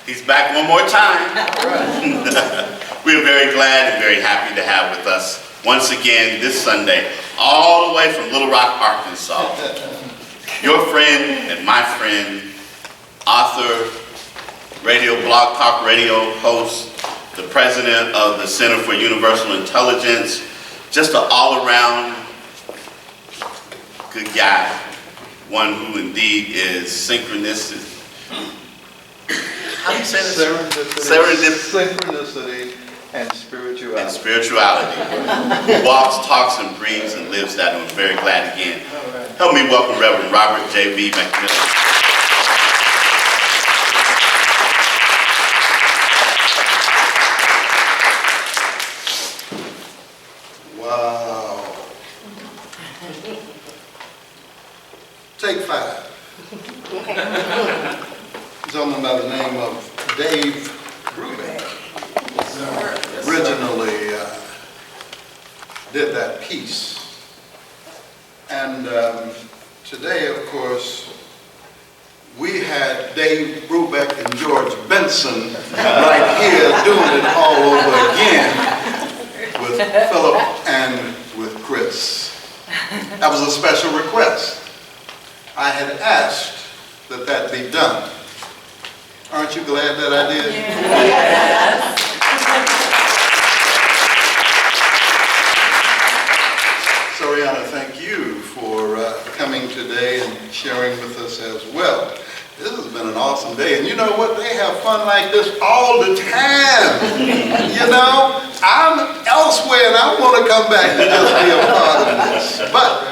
He's back one more time. We're very glad and very happy to have with us once again this Sunday, all the way from Little Rock, Arkansas. Your friend and my friend, author, radio, blog talk radio host, the president of the Center for Universal Intelligence, just an all-around good guy, one who indeed is synchronistic. How do you say this? Synchronicity and spirituality. And spirituality. Who walks, talks, and breathes and lives that, and I'm very glad again. Right. Help me welcome Reverend Robert J.B. McMillan. Wow. Take 5. Someone by the name of Dave Brubeck originally did that piece. And today, of course, we had Dave Brubeck and George Benson right here doing it all over again with Philip and with Chris. That was a special request. I had asked that that be done. Aren't you glad that I did? Yes. Soriana, thank you for coming today and sharing with us as well. This has been an awesome day. And you know what? They have fun like this all the time. You know, I'm elsewhere and I want to come back and just be a part of this. But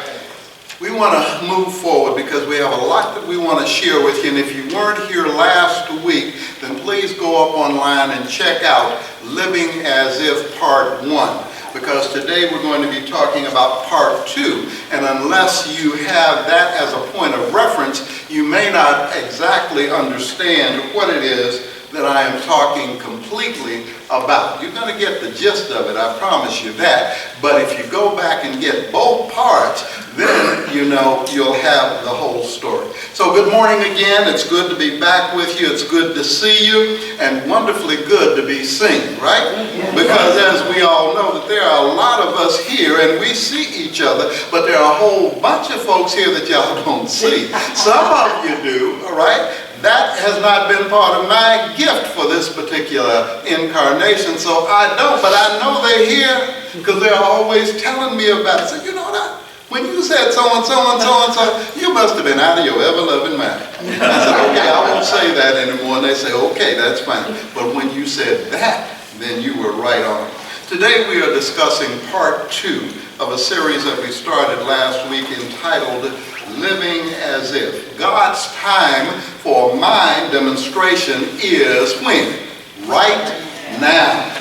we want to move forward because we have a lot that we want to share with you. And if you weren't here last week, then please go up online and check out Living as If Part 1. Because today we're going to be talking about Part 2. And unless you have that as a point of reference, you may not exactly understand what it is that I am talking completely about. You're going to get the gist of it, I promise you that. But if you go back and get both parts, then you know you'll have the whole story. So good morning again. It's good to be back with you. It's good to see you, and wonderfully good to be seen, right? Because as we all know, that there are a lot of us here, and we see each other, but there are a whole bunch of folks here that y'all don't see. Some of you do, all right? That has not been part of my gift for this particular incarnation, so I don't, but I know they're here because they're always telling me about it. So you know what? When you said so-and-so and so-and-so, you must have been out of your ever-loving mind. I said, okay, I won't say that anymore. And they say, okay, that's fine. But when you said that, then you were right on. Today we are discussing Part 2 of a series that we started last week entitled Living as If. God's time for my demonstration is when? Right now.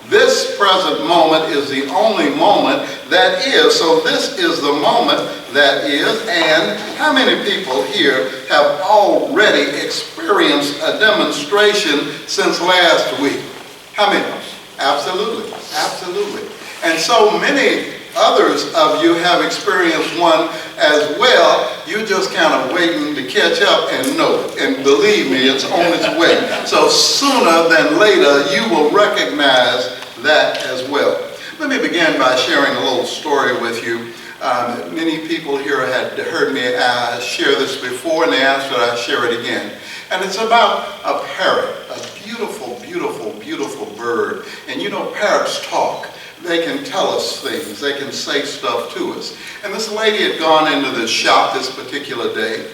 This present moment is the only moment that is. So this is the moment that is. And how many people here have already experienced a demonstration since last week? How many? Absolutely. Absolutely. And so many others of you have experienced one as well. You're just kind of waiting to catch up and know it. And believe me, it's on its way. So sooner than later, you will recognize that as well. Let me begin by sharing a little story with you. Many people here had heard me share this before, and they asked that I share it again. And it's about a parrot, a beautiful, beautiful, beautiful bird. And you know, parrots talk. They can tell us things. They can say stuff to us. And this lady had gone into the shop this particular day,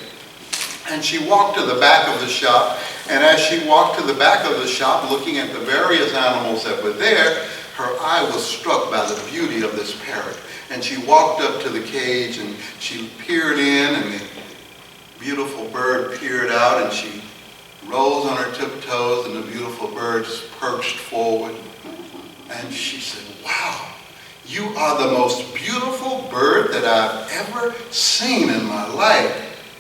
and she walked to the back of the shop, and as she walked to the back of the shop, looking at the various animals that were there, her eye was struck by the beauty of this parrot. And she walked up to the cage, and she peered in, and the beautiful bird peered out, and she rose on her tiptoes, and the beautiful bird perched forward. And she said, wow, you are the most beautiful bird that I've ever seen in my life.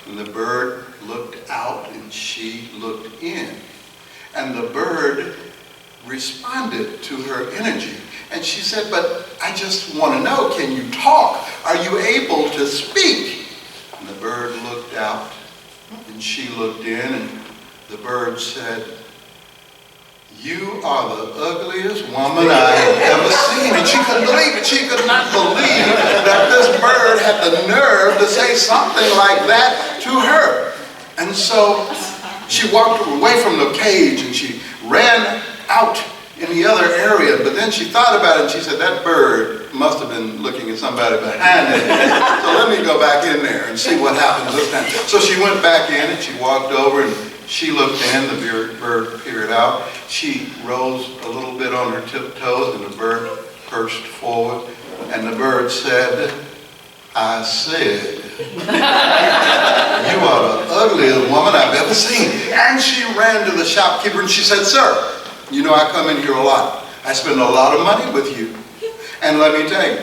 And the bird looked out and she looked in. And the bird responded to her energy. And she said, but I just want to know, can you talk? Are you able to speak? And the bird looked out and she looked in, and the bird said, "You are the ugliest woman I have ever seen." And she couldn't believe it. She could not believe that this bird had the nerve to say something like that to her. And so she walked away from the cage and she ran out in the other area. But then she thought about it and she said, "That bird must have been looking at somebody behind it. So let me go back in there and see what happens this time." So she went back in and she walked over and she looked in. The bird peered out. She rose a little bit on her tiptoes and the bird perched forward. And the bird said, "I said, you are the ugliest woman I've ever seen." And she ran to the shopkeeper and she said, "Sir, you know I come in here a lot. I spend a lot of money with you. And let me tell you,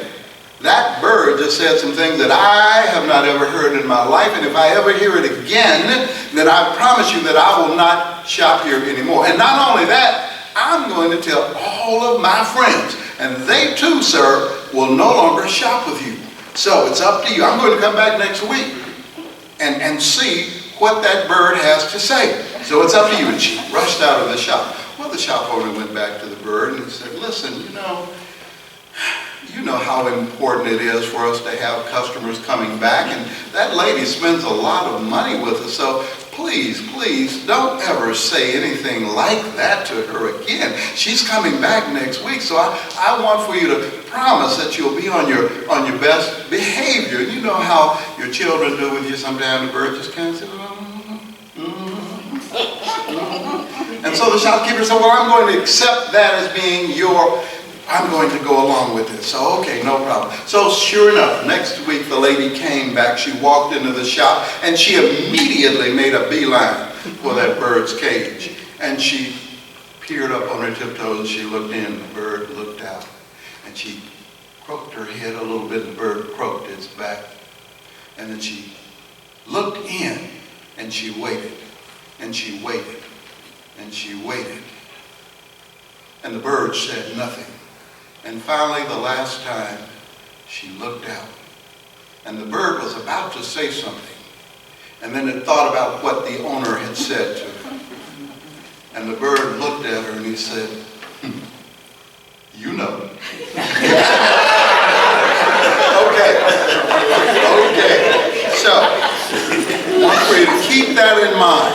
that bird just said some things that I have not ever heard in my life. And if I ever hear it again, then I promise you that I will not shop here anymore. And not only that, I'm going to tell all of my friends. And they too, sir, will no longer shop with you. So it's up to you. I'm going to come back next week and see what that bird has to say. So it's up to you." And she rushed out of the shop. Well, the shop owner went back to the bird and said, "Listen, you know how important it is for us to have customers coming back. And that lady spends a lot of money with us. So please, please don't ever say anything like that to her again. She's coming back next week. So I want for you to promise that you'll be on your best behavior." You know how your children do with you sometimes. The bird just kind of says, And so the shopkeeper said, "Well, I'm going to accept that as being I'm going to go along with it." So, okay, no problem. So sure enough, next week the lady came back. She walked into the shop and she immediately made a beeline for that bird's cage. And she peered up on her tiptoes and she looked in. The bird looked out. And she croaked her head a little bit. The bird croaked its back. And then she looked in and she waited. And she waited. And she waited. And the bird said nothing. And finally, the last time, she looked out. And the bird was about to say something. And then it thought about what the owner had said to her. And the bird looked at her and he said, "You know." Okay. So, I want for you to keep that in mind.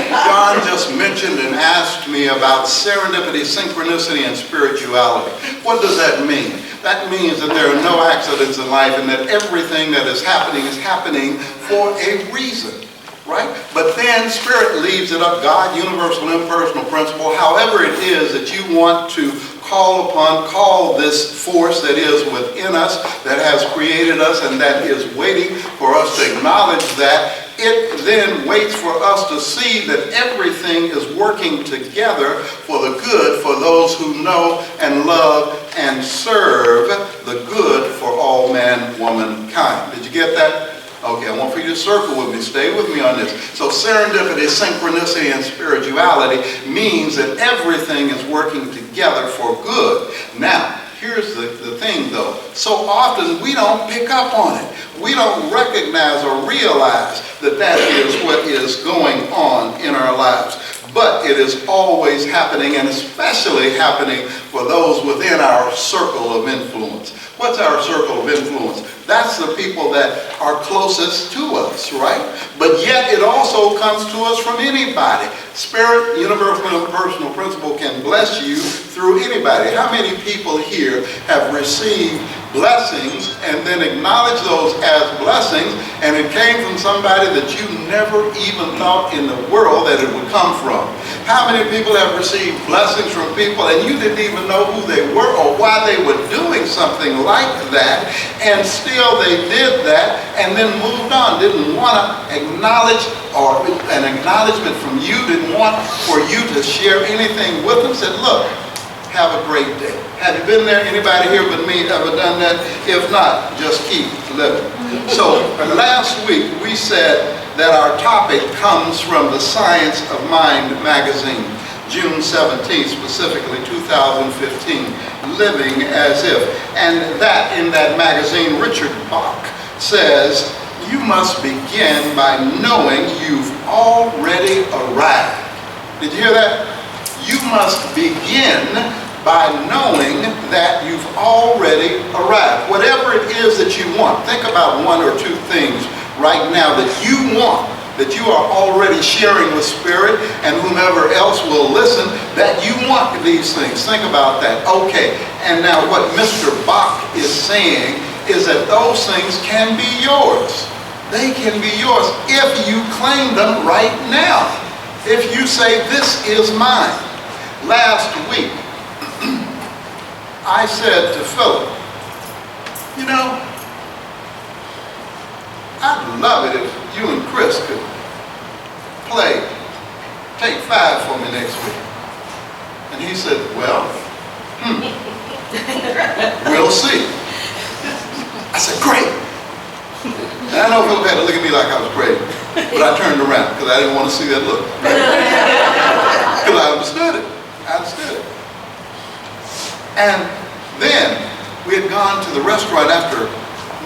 John just mentioned and asked me about serendipity, synchronicity, and spirituality. What does that mean? That means that there are no accidents in life and that everything that is happening for a reason, right? But then Spirit leaves it up, God, universal, impersonal principle, however it is that you want to call this force that is within us, that has created us and that is waiting for us to acknowledge that. It then waits for us to see that everything is working together for the good for those who know and love and serve the good for all man, womankind. Did you get that? Okay, I want for you to circle with me. Stay with me on this. So serendipity, synchronicity, and spirituality means that everything is working together for good. Now, here's the thing though. So often we don't pick up on it. We don't recognize or realize that that is what is going on in our lives. But it is always happening, and especially happening for those within our circle of influence. What's our circle of influence? That's the people that are closest to us, right? But yet it also comes to us from anybody. Spirit, universal, and personal principle can bless you through anybody. How many people here have received blessings and then acknowledge those as blessings, and it came from somebody that you never even thought in the world that it would come from? How many people have received blessings from people and you didn't even know who they were or why they were doing something like that, and still they did that and then moved on, didn't want to acknowledge, or an acknowledgement from you, didn't want for you to share anything with them, said, "Look, have a great day." Have you been there? Anybody here with me ever done that? If not, just keep living. So last week we said that our topic comes from the Science of Mind magazine, June 17th, specifically 2015, Living as If. And that in that magazine, Richard Bach says, you must begin by knowing you've already arrived. Did you hear that? you must begin by knowing that you've already arrived. Whatever it is that you want, think about one or two things right now that you want, that you are already sharing with Spirit and whomever else will listen, that you want these things. Think about that. Okay, and now what Mr. Bach is saying is that those things can be yours. They can be yours if you claim them right now. If you say, this is mine. Last week, I said to Philip, you know, I'd love it if you and Chris could take 5 for me next week. And he said, well, we'll see. I said, great. And I know Philip had to look at me like I was crazy, but I turned around because I didn't want to see that look. Because I understood it. I understood it. And then we had gone to the restaurant after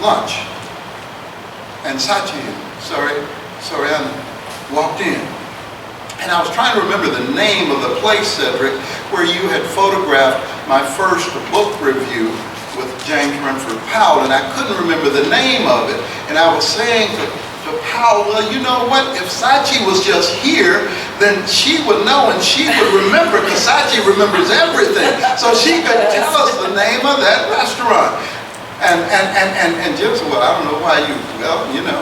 lunch, and Soriana walked in. And I was trying to remember the name of the place, Cedric, where you had photographed my first book review with James Renford Powell, and I couldn't remember the name of it. And I was saying to Powell, well, you know what? If Sachi was just here, then she would know and she would remember, because Sachi remembers everything. So she could tell us the name of that restaurant. And Jim said, well, I don't know why you, well, you know,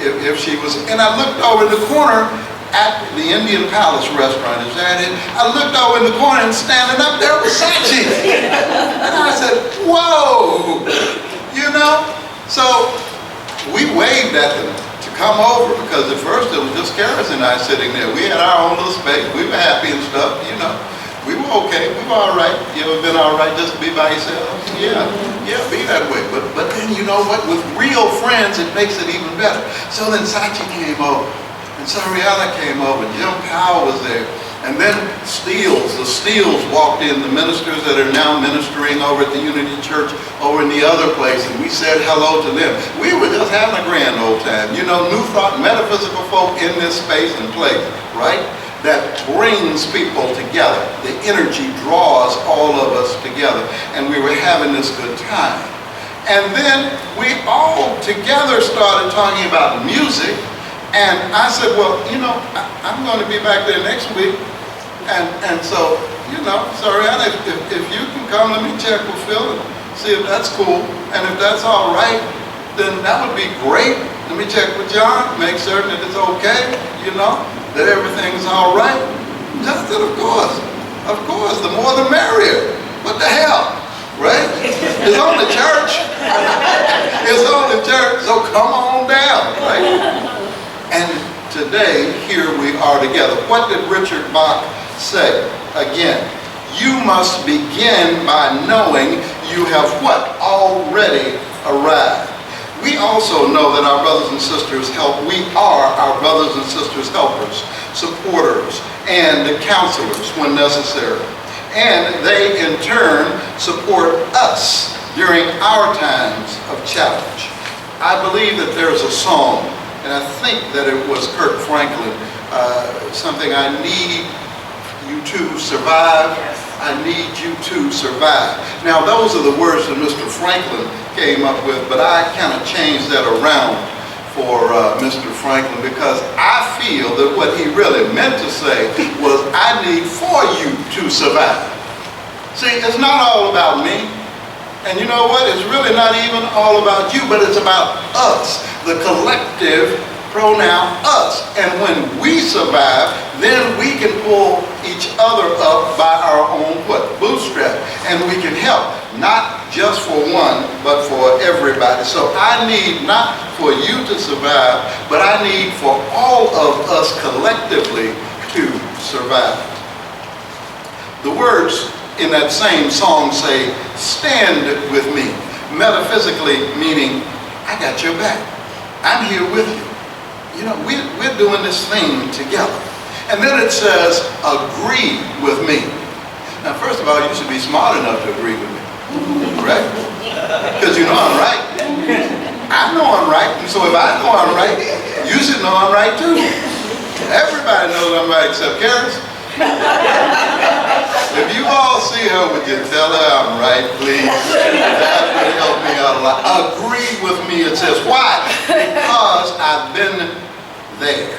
if she was, and I looked over in the corner at the Indian Palace restaurant, is that it? I looked over in the corner and standing up there was Sachi. And I said, whoa, you know? So we waved at them to come over, because at first it was just Karis and I sitting there. We had our own little space. We were happy and stuff, you know. We were okay. We were all right. You ever been all right just to be by yourself? Yeah, be that way. But then you know what? With real friends, it makes it even better. So then Sachi came over, and Sariana came over, and Jim Powell was there. And then the Steels walked in, the ministers that are now ministering over at the Unity Church over in the other place, and we said hello to them. We were just having a grand old time. You know, new thought, metaphysical folk in this space and place, right? That brings people together. The energy draws all of us together, and we were having this good time. And then we all together started talking about music, and I said, well, you know, I'm going to be back there next week, and so, you know, Soriana, if you can come, let me check with Phil and see if that's cool, and if that's all right, then that would be great. Let me check with John, make certain that it's okay, you know, that everything's all right. Just that, of course, the more the merrier. What the hell, right? It's only church. It's only church, so come on down, right? And today, here we are together. What did Richard Bach say? Again, you must begin by knowing you have what? Already arrived. We also know that our brothers and sisters we are our brothers and sisters helpers, supporters, and counselors when necessary. And they in turn support us during our times of challenge. I believe that there's a song, and I think that it was Kirk Franklin, something, I need you to survive. I need you to survive. Now, those are the words that Mr. Franklin came up with, but I kind of changed that around for Mr. Franklin, because I feel that what he really meant to say was, I need for you to survive. See, it's not all about me. And you know what? It's really not even all about you, but it's about us, the collective pronoun us. And when we survive, then we can pull each other up by our own bootstrap, and we can help, not just for one, but for everybody. So I need not for you to survive, but I need for all of us collectively to survive. The words in that same song say, stand with me, metaphysically meaning, I got your back. I'm here with you. You know, we're doing this thing together. And then it says, agree with me. Now, first of all, you should be smart enough to agree with me, right? Because you know I'm right. I know I'm right. And so if I know I'm right, you should know I'm right too. Everybody knows I'm right except Karis. If you all see her, would you tell her I'm right, please? That would help me out a lot. Agree with me, it says. Why? Because I've been there.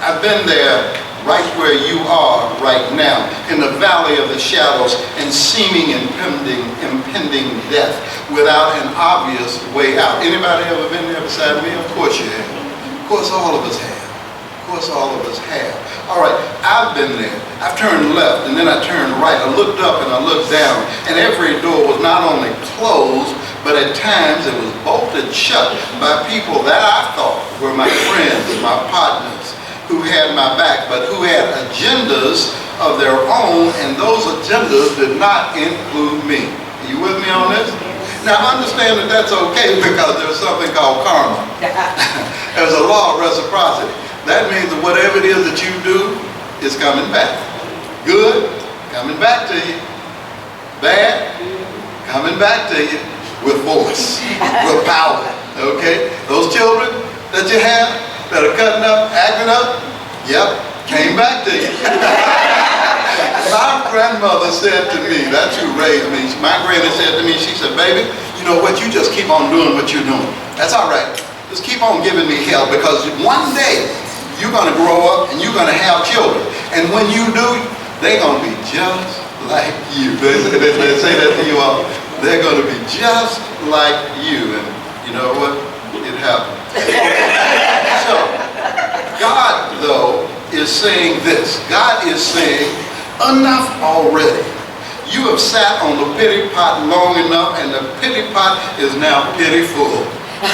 I've been there right where you are right now, in the valley of the shadows and seeming impending death without an obvious way out. Anybody ever been there beside me? Of course you have. Of course all of us have. Of course all of us have. All right, I've been there. I've turned left and then I turned right. I looked up and I looked down, and every door was not only closed, but at times it was bolted shut by people that I thought were my friends, my partners, who had my back, but who had agendas of their own, and those agendas did not include me. Are you with me on this? Now understand that that's okay, because there's something called karma. There's a law of reciprocity. That means that whatever it is that you do is coming back. Good, coming back to you. Bad, coming back to you with force, with power. Okay? Those children that you have that are cutting up, acting up, yep, came back to you. My grandmother said to me, that's who raised me, my granny said to me, she said, baby, you know what, you just keep on doing what you're doing. That's all right. Just keep on giving me help, because one day you're going to grow up and you're going to have children. And when you do, they're going to be just like you. They say that to you all. They're going to be just like you. And you know what? It happened. So, God, though, is saying this. God is saying, enough already. You have sat on the pity pot long enough, and the pity pot is now pitiful. So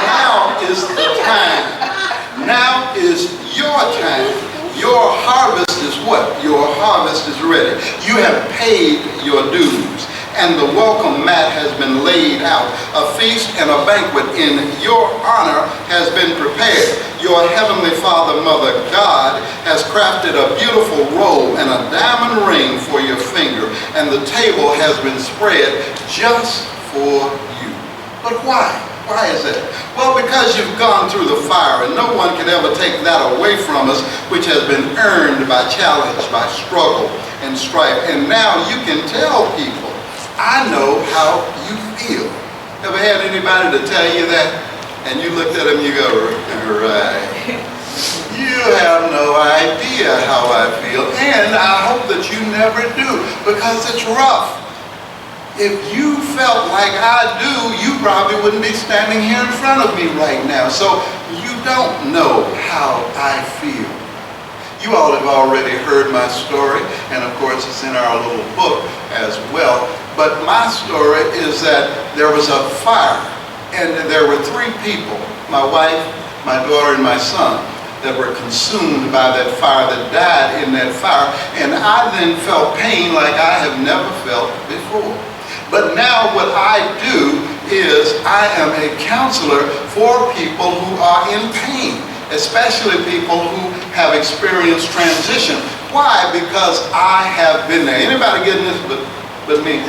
now is the time. Now is your time. Your harvest is what? Your harvest is ready. You have paid your dues, and the welcome mat has been laid out. A feast and a banquet in your honor has been prepared. Your heavenly Father, Mother, God has crafted a beautiful robe and a diamond ring for your finger, and the table has been spread just for you. But why? Why is that? Well, because you've gone through the fire, and no one can ever take that away from us, which has been earned by challenge, by struggle and strife. And now you can tell people, I know how you feel. Ever had anybody to tell you that? And you looked at them, you go, right. You have no idea how I feel, and I hope that you never do, because it's rough. If you felt like I do, you probably wouldn't be standing here in front of me right now. So you don't know how I feel. You all have already heard my story, and of course it's in our little book as well. But my story is that there was a fire, and there were 3 people, my wife, my daughter, and my son, that were consumed by that fire, that died in that fire. And I then felt pain like I have never felt before. But now what I do is I am a counselor for people who are in pain, especially people who have experienced transition. Why? Because I have been there. Anybody getting this but me?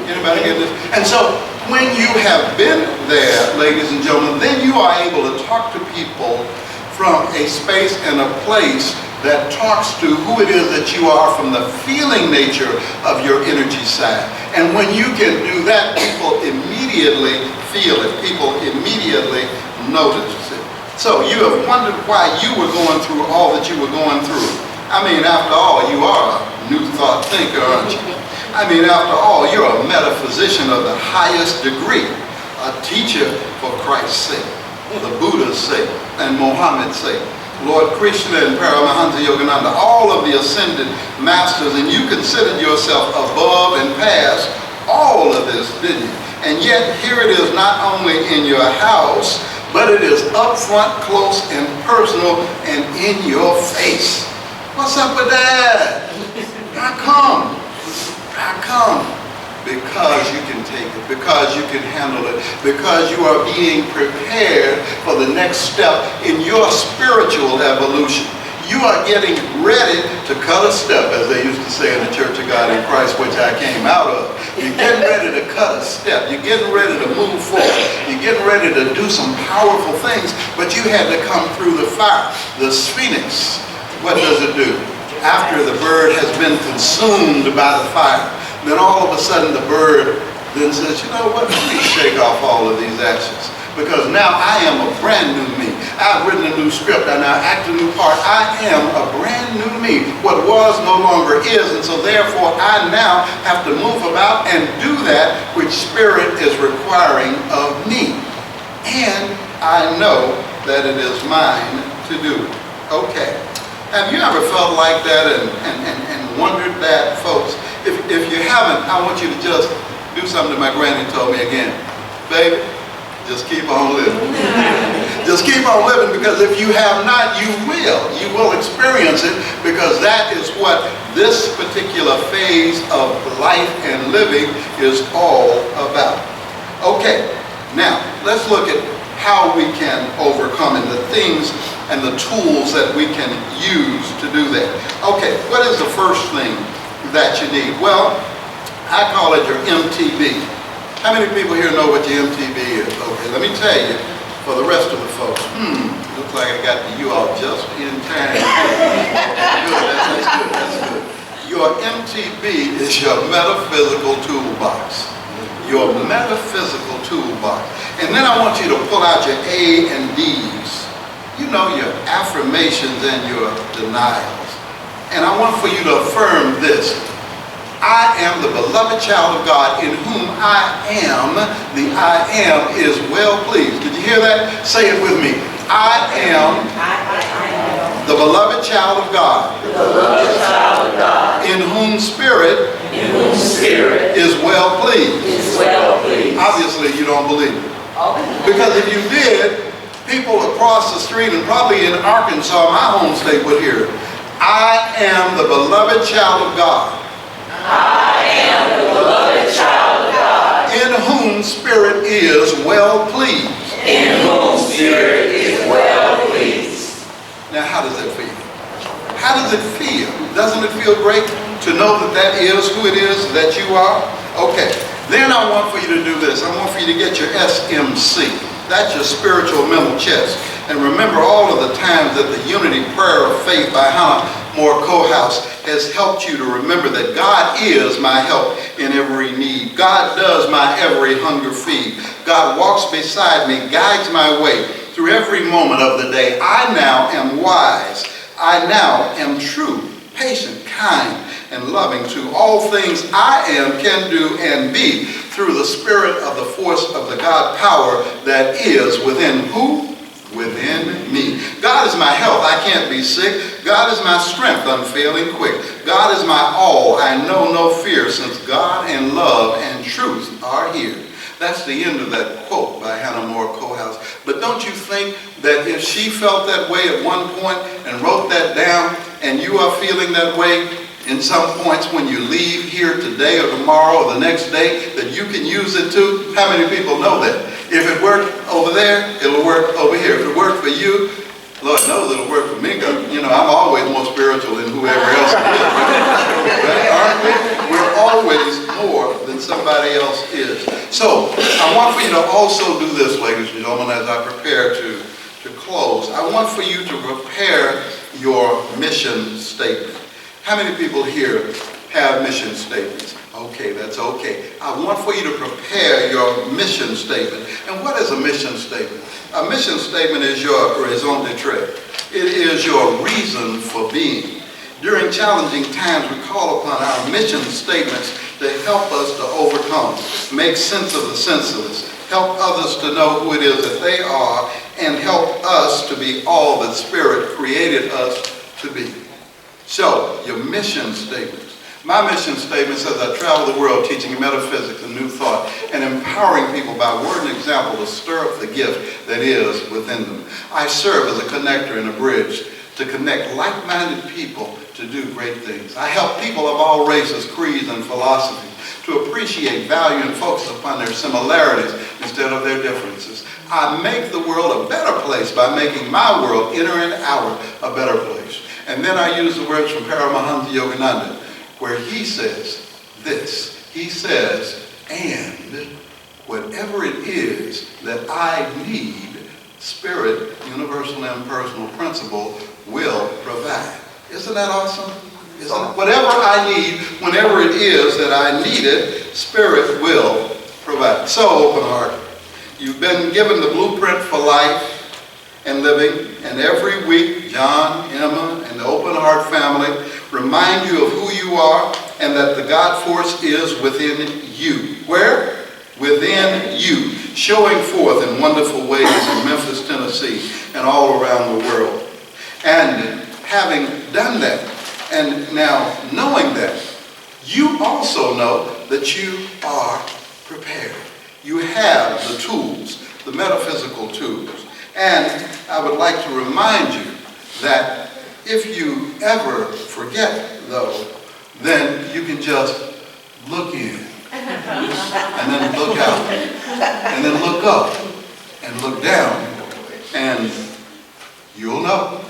Anybody getting this? And so when you have been there, ladies and gentlemen, then you are able to talk to people from a space and a place that talks to who it is that you are from the feeling nature of your energy side. And when you can do that, people immediately feel it. People immediately notice it. So you have wondered why you were going through all that you were going through. I mean, after all, you are a new thought thinker, aren't you? I mean, after all, you're a metaphysician of the highest degree, a teacher for Christ's sake, the Buddha's sake, and Muhammad's sake. Lord Krishna and Paramahansa Yogananda, all of the ascended masters, and you considered yourself above and past all of this, didn't you? And yet here it is, not only in your house, but it is up front, close and personal, and in your face. What's up with that? How come? How come? Because you can take it, because you can handle it, because you are being prepared for the next step in your spiritual evolution. You are getting ready to cut a step, as they used to say in the Church of God in Christ, which I came out of. You're getting ready to cut a step. You're getting ready to move forward. You're getting ready to do some powerful things, but you had to come through the fire. The Phoenix, what does it do? after the bird has been consumed by the fire. Then all of a sudden the bird then says, you know what, let me shake off all of these ashes. Because now I am a brand new me. I've written a new script and I act a new part. I am a brand new me. What was no longer is, and so therefore I now have to move about and do that which Spirit is requiring of me. And I know that it is mine to do. Okay. Have you ever felt like that and wondered that, folks? If you haven't, I want you to just do something that my granny told me again. Baby, just keep on living. Just keep on living, because if you have not, you will. You will experience it, because that is what this particular phase of life and living is all about. Okay, now let's look at how we can overcome and the things and the tools that we can use to do that. Okay, what is the first thing that you need? Well, I call it your MTB. How many people here know what your MTB is? Okay, let me tell you, for the rest of the folks, looks like I got to you all just in time. Good, that's good. Your MTB is your metaphysical toolbox. Your metaphysical toolbox. And then I want you to pull out your A and D's. You know, your affirmations and your denials. And I want for you to affirm this. I am the beloved child of God, in whom I am. The I am is well pleased. Did you hear that? Say it with me. I am the beloved child of God, in whom Spirit is well pleased. Obviously, you don't believe it. Because if you did, people across the street and probably in Arkansas, my home state, would hear it. I am the beloved child of God. I am the beloved child of God, in whom Spirit is well pleased. In whom Spirit is well pleased. Now, how does that feel? How does it feel? Doesn't it feel great to know that that is who it is that you are? Okay, then I want for you to do this. I want for you to get your SMC. That's your spiritual mental chess. And remember all of the times that the Unity Prayer of Faith by Hannah Moore Kohouse has helped you to remember that God is my help in every need. God does my every hunger feed. God walks beside me, guides my way through every moment of the day. I now am wise. I now am true, patient, kind, and loving to all things I am, can do, and be through the spirit of the force of the God power that is within who? Within me. God is my health. I can't be sick. God is my strength, unfailing quick. God is my all. I know no fear, since God and love and truth are here. That's the end of that quote by Hannah Moore Kohouse. But don't you think that if she felt that way at one point and wrote that down, and you are feeling that way in some points when you leave here today or tomorrow or the next day, that you can use it too? How many people know that? If it worked over there, it'll work over here. If it worked for you, Lord knows it'll work for me, because, you know, I'm always more spiritual than whoever else is. Right? Aren't we? We're always more than somebody else is. So, I want for you to also do this, ladies and gentlemen, as I prepare to close. I want for you to prepare your mission statement. How many people here have mission statements? Okay, that's okay. I want for you to prepare your mission statement. And what is a mission statement? A mission statement is your raison d'etre. It is your reason for being. During challenging times, we call upon our mission statements to help us to overcome, make sense of the senseless, help others to know who it is that they are, and help us to be all that Spirit created us to be. So, your mission statements. My mission statement says I travel the world teaching metaphysics and new thought and empowering people by word and example to stir up the gift that is within them. I serve as a connector and a bridge to connect like-minded people to do great things. I help people of all races, creeds, and philosophies to appreciate, value, and focus upon their similarities instead of their differences. I make the world a better place by making my world, inner and outer, a better place. And then I use the words from Paramahansa Yogananda, where he says this. He says, and whatever it is that I need, Spirit, universal and personal principle, will provide. Isn't that awesome? Whatever I need, whenever it is that I need it, Spirit will provide. So, Open Heart, you've been given the blueprint for life and living, and every week, John, Emma, and the Open Heart family remind you of who you are and that the God force is within you. Where? Within you, showing forth in wonderful ways in Memphis, Tennessee, and all around the world. And having done that, and now knowing that, you also know that you are prepared. You have the tools, the metaphysical tools. And I would like to remind you that if you ever forget, though, then you can just look in, and then look out, and then look up, and look down, and you'll know.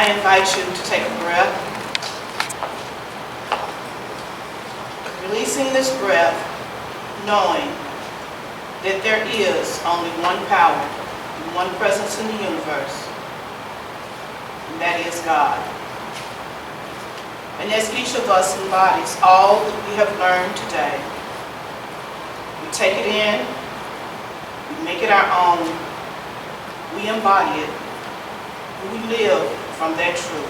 I invite you to take a breath, releasing this breath, knowing that there is only one power and one presence in the universe, and that is God. And as each of us embodies all that we have learned today, we take it in, we make it our own, we embody it, and we live from that truth.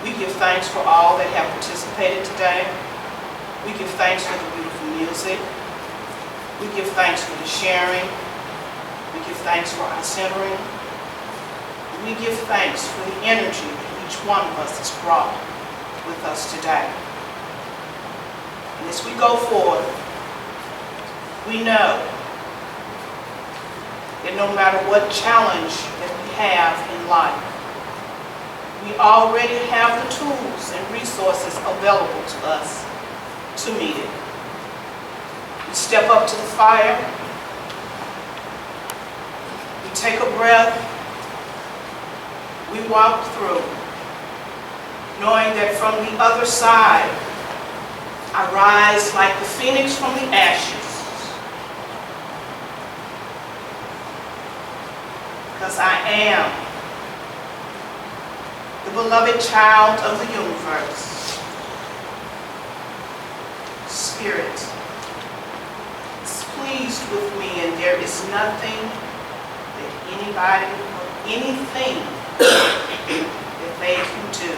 We give thanks for all that have participated today. We give thanks for the beautiful music. We give thanks for the sharing. We give thanks for our centering. And we give thanks for the energy that each one of us has brought with us today. And as we go forward, we know that no matter what challenge that we have in life, we already have the tools and resources available to us to meet it. We step up to the fire, we take a breath, we walk through, knowing that from the other side, I rise like the phoenix from the ashes, because I am the beloved child of the universe. Spirit is pleased with me, and there is nothing that anybody or anything that they can do.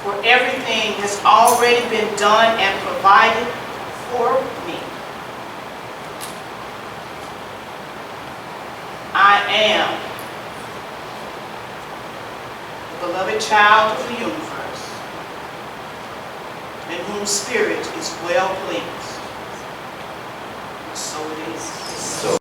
For everything has already been done and provided for me. I am the beloved child of the universe, in whom spirit is well pleased. So it is. So